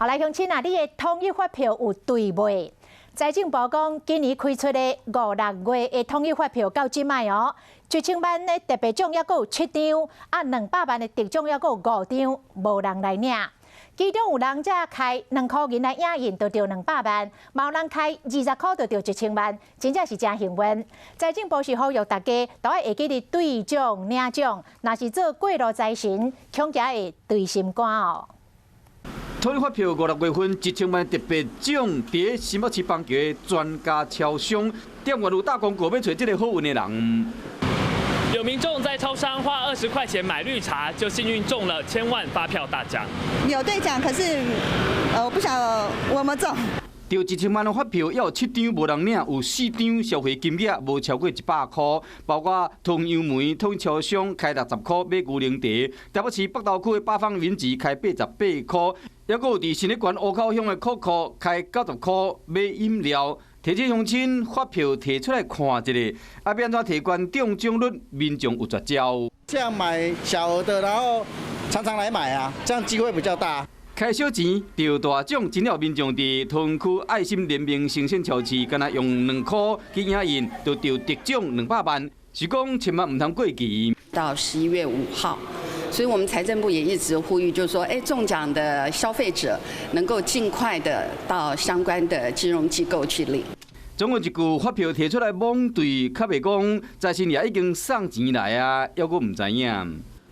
后来乡亲啊，你的统一发票有对未？财政部讲，今年开出的5、6月的统一发票到即卖哦，1000万的特别奖还阁有7张，啊200万的特奖还阁有5张，无人来领。其中有人才开2块银来影印，就着200万；嘛有人开20块，就着1000万，真正是真幸运。财政部是呼吁大家，都要会记得兑奖领奖，若是做过路财神，恐惊会对心肝哦。统一发票5、6月份1000万特别奖，伫新北市邦桥专家超商，店员有大广告要找这个好运的人。有民众在超商花20块钱买绿茶，就幸运中了1000万发票大奖。有兑奖，可是我不晓得我有没有中。着1000万的发票，要有7张无人领，有4张消费金额无超过100块，包括同杨梅、统一超商开60块买牛奶茶，台北市北投区的八方云集开88块，还佫有伫新北县湖口乡的可可开90块买饮料。提起乡亲发票摕出来看一下，要安怎提高中奖率？民众有绝招。这样买小额的，然后常常来买啊，这样机会比较大。开小钱得大奖，真了民众伫屯区爱心联名生鲜超市，敢若用2块去影印，就得特奖200万，是讲千万唔通过期。到11月5号。所以，我们财政部也一直呼吁，就是说，中奖的消费者能够尽快的到相关的金融机构去领。总有一句发票摕出来蒙对，较袂讲财神爷已经送钱来啊，还佫唔知影。